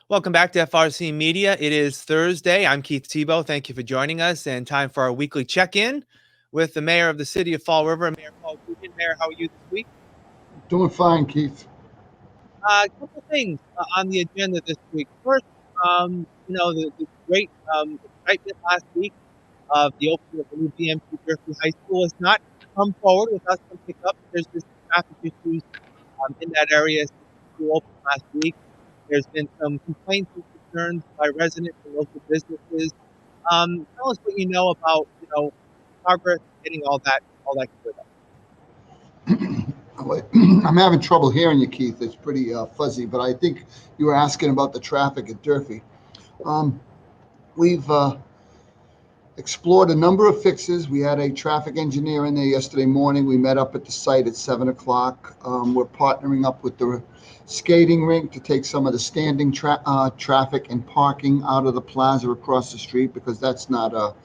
Welcome back to FRC Media. It is Thursday. I'm Keith Tebow. Thank you for joining us, and time for our weekly check-in with the mayor of the city of Fall River, Mayor Paul Coogan. Mayor, how are you this week? Doing fine, Keith. A couple things on the agenda this week. First, the great excitement last week of the opening of the new BMC Durfee High School has not come forward without some pickup. There's been some traffic issues in that area since the school opened last week. There's been some complaints and concerns by residents and local businesses. Tell us what you know about, progress getting all that cleared up. I'm having trouble hearing you, Keith. It's pretty fuzzy, but I think you were asking about the traffic at Durfee. Um, we've explored a number of fixes. We had a traffic engineer in there yesterday morning. We met up at the site at 7 o'clock. We're partnering up with the skating rink to take some of the standing traffic and parking out of the plaza across the street because that's not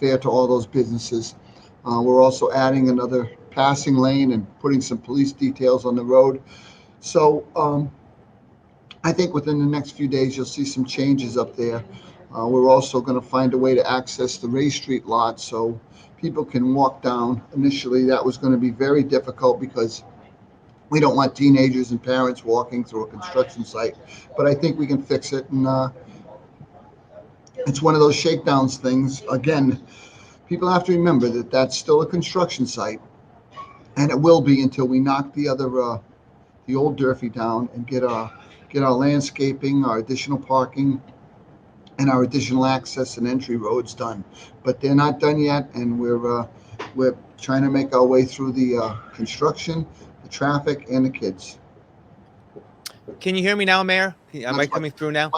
fair to all those businesses. We're also adding another passing lane and putting some police details on the road. So I think within the next few days, you'll see some changes up there. We're also going to find a way to access the Ray Street lot so people can walk down. Initially, that was going to be very difficult because we don't want teenagers and parents walking through a construction site. But I think we can fix it. And it's one of those shakedowns things. Again, people have to remember that that's still a construction site. And it will be until we knock the old Durfee down and get our landscaping, our additional parking, and our additional access and entry roads done. But they're not done yet, and we're trying to make our way through the construction, the traffic, and the kids. Can you hear me now, Mayor? Am I coming through now?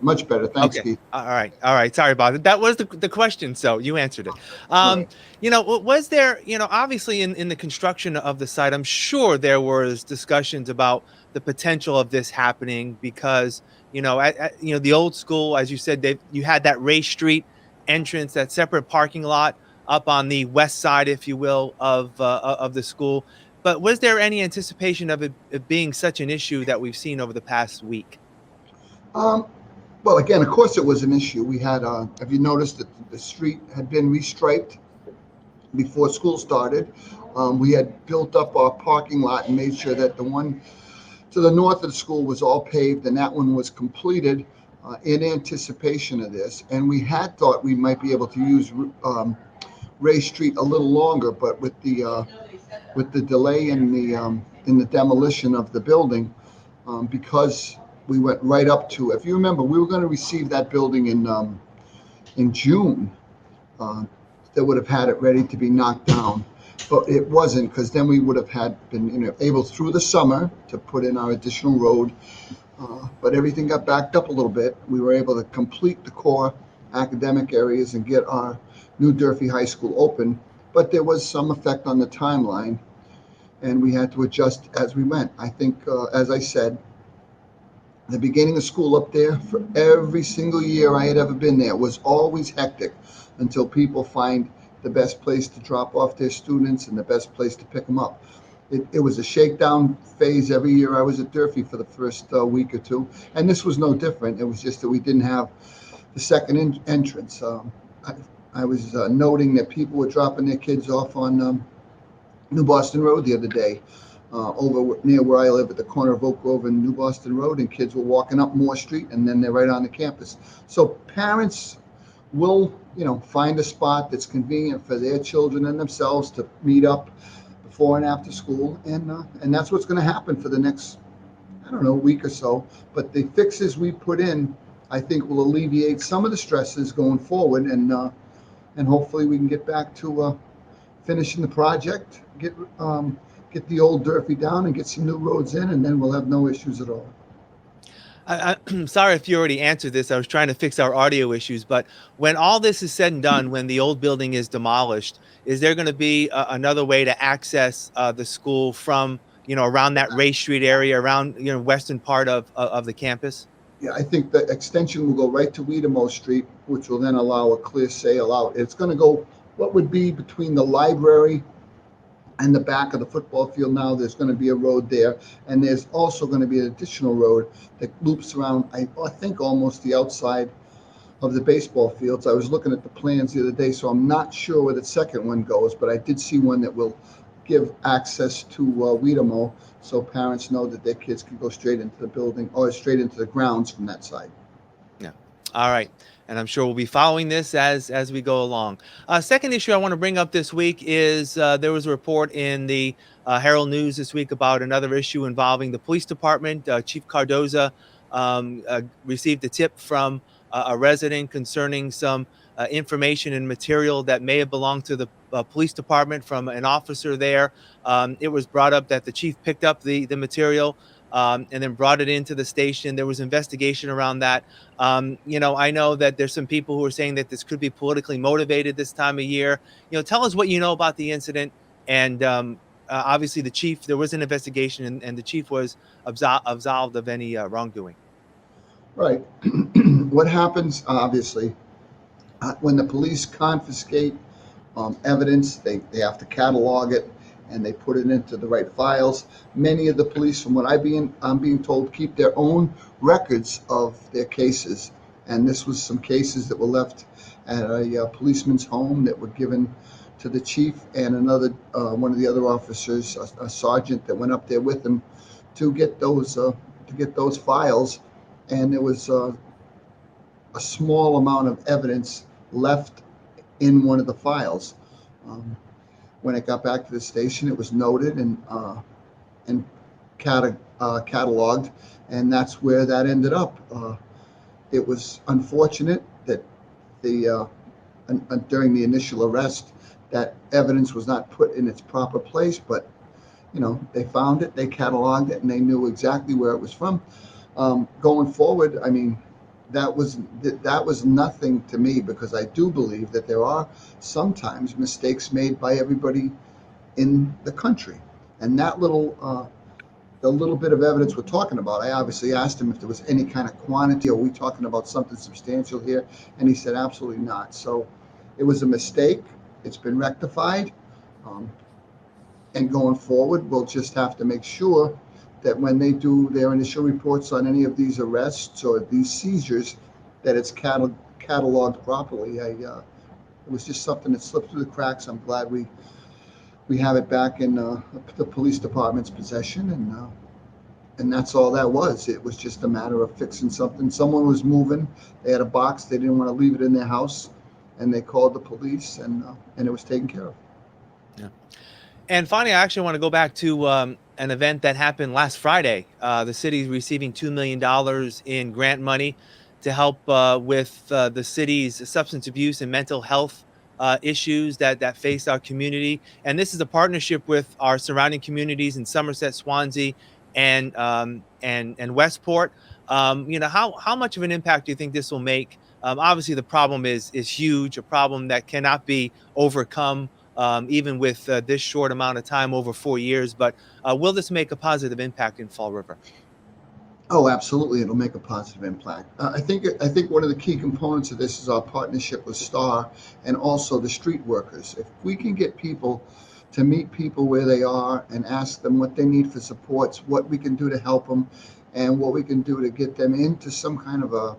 Much better. Thanks, Okay. Keith. All right. Sorry about it. That was the question, so you answered it. Right. Was there, obviously in the construction of the site, I'm sure there was discussions about the potential of this happening because, the old school, as you said, you had that Ray Street entrance, that separate parking lot up on the west side, if you will, of the school. But was there any anticipation of it being such an issue that we've seen over the past week? Um, well, again, of course, it was an issue. We had, have you noticed that the street had been restriped before school started? We had built up our parking lot and made sure that the one to the north of the school was all paved, and that one was completed in anticipation of this. And we had thought we might be able to use Ray Street a little longer, but with the delay in the demolition of the building, because we went right up to. If you remember, we were going to receive that building in June. That would have had it ready to be knocked down, but it wasn't because then we would have had been able through the summer to put in our additional road. But everything got backed up a little bit. We were able to complete the core academic areas and get our new Durfee High School open. But there was some effect on the timeline, and we had to adjust as we went. I think, as I said, the beginning of school up there, for every single year I had ever been there, was always hectic until people find the best place to drop off their students and the best place to pick them up. It was a shakedown phase every year I was at Durfee for the first week or two, and this was no different. It was just that we didn't have the second entrance. I was noting that people were dropping their kids off on New Boston Road the other day, over near where I live at the corner of Oak Grove and New Boston Road, and kids were walking up Moore Street, and then they're right on the campus. So parents will, find a spot that's convenient for their children and themselves to meet up before and after school, and that's what's going to happen for the next, week or so. But the fixes we put in, I think, will alleviate some of the stresses going forward, and hopefully we can get back to finishing the project, get the old Durfee down and get some new roads in, and then we'll have no issues at all. I'm sorry if you already answered this. I was trying to fix our audio issues, but when all this is said and done, when the old building is demolished, is there going to be another way to access the school from, around that Ray Street area, around, western part of the campus? Yeah, I think the extension will go right to Weedemo Street, which will then allow a clear sail out. It's going to go what would be between the library And the back of the football field now, there's going to be a road there, and there's also going to be an additional road that loops around, I think, almost the outside of the baseball fields. I was looking at the plans the other day, so I'm not sure where the second one goes, but I did see one that will give access to Weedamo, so parents know that their kids can go straight into the building or straight into the grounds from that side. Yeah. All right. And I'm sure we'll be following this as we go along. Second issue I want to bring up this week is there was a report in the Herald News this week about another issue involving the police department. Chief Cardoza received a tip from a resident concerning some information and material that may have belonged to the police department from an officer there. It was brought up that the chief picked up the material and then brought it into the station. There was investigation around that. I know that there's some people who are saying that this could be politically motivated this time of year. Tell us what you know about the incident. And obviously, the chief, there was an investigation, and the chief was absolved of any wrongdoing. Right. What happens, obviously, when the police confiscate evidence, they have to catalog it and they put it into the right files. Many of the police, from what I'm being told, keep their own records of their cases. And this was some cases that were left at a policeman's home that were given to the chief and another one of the other officers, a sergeant that went up there with him to get those files. And there was a small amount of evidence left in one of the files. Um, when it got back to the station, it was noted and cataloged, and that's where that ended up. It was unfortunate that the during the initial arrest, that evidence was not put in its proper place, but they found it, they cataloged it, and they knew exactly where it was from. Going forward, I mean, that was nothing to me, because I do believe that there are sometimes mistakes made by everybody in the country, and that the little bit of evidence we're talking about, I obviously asked him if there was any kind of quantity. Are we talking about something substantial here? And he said absolutely not. So it was a mistake. It's been rectified. Um, and going forward, we'll just have to make sure that when they do their initial reports on any of these arrests or these seizures, that it's cataloged properly. It was just something that slipped through the cracks. I'm glad we have it back in the police department's possession, and that's all that was. It was just a matter of fixing something. Someone was moving. They had a box. They didn't want to leave it in their house, and they called the police, and it was taken care of. Yeah. And finally, I actually want to go back to an event that happened last Friday. The city's receiving $2 million in grant money to help with the city's substance abuse and mental health issues that face our community. And this is a partnership with our surrounding communities in Somerset, Swansea, and Westport. How much of an impact do you think this will make? Obviously, the problem is huge, a problem that cannot be overcome even with this short amount of time over 4 years. But will this make a positive impact in Fall River? Oh, absolutely, it'll make a positive impact. I think one of the key components of this is our partnership with Star and also the street workers. If we can get people to meet people where they are and ask them what they need for supports, what we can do to help them, and what we can do to get them into some kind of a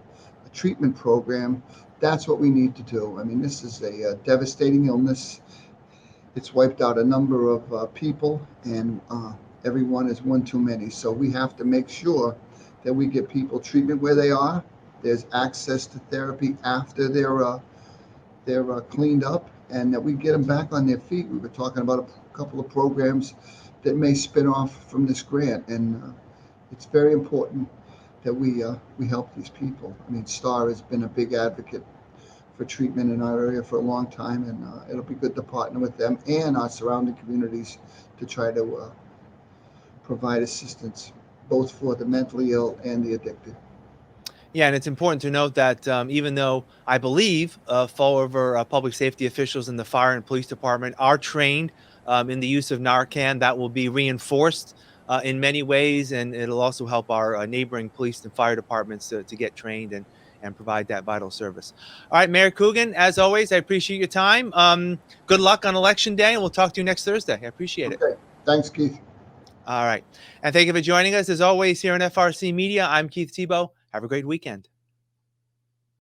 treatment program, that's what we need to do. I mean, this is a devastating illness. It's wiped out a number of people, and everyone is one too many. So we have to make sure that we get people treatment where they are. There's access to therapy after they're cleaned up, and that we get them back on their feet. We were talking about a couple of programs that may spin off from this grant, and it's very important that we help these people. I mean, Star has been a big advocate for treatment in our area for a long time, and it'll be good to partner with them and our surrounding communities to try to provide assistance both for the mentally ill and the addicted. Yeah, and it's important to note that even though I believe Fall River public safety officials in the fire and police department are trained in the use of Narcan, that will be reinforced in many ways, and it'll also help our neighboring police and fire departments to get trained and provide that vital service. All right, Mayor Coogan, as always, I appreciate your time. Good luck on Election Day, and we'll talk to you next Thursday. I appreciate it. Okay. Thanks, Keith. All right. And thank you for joining us. As always, here on FRC Media, I'm Keith Tebow. Have a great weekend.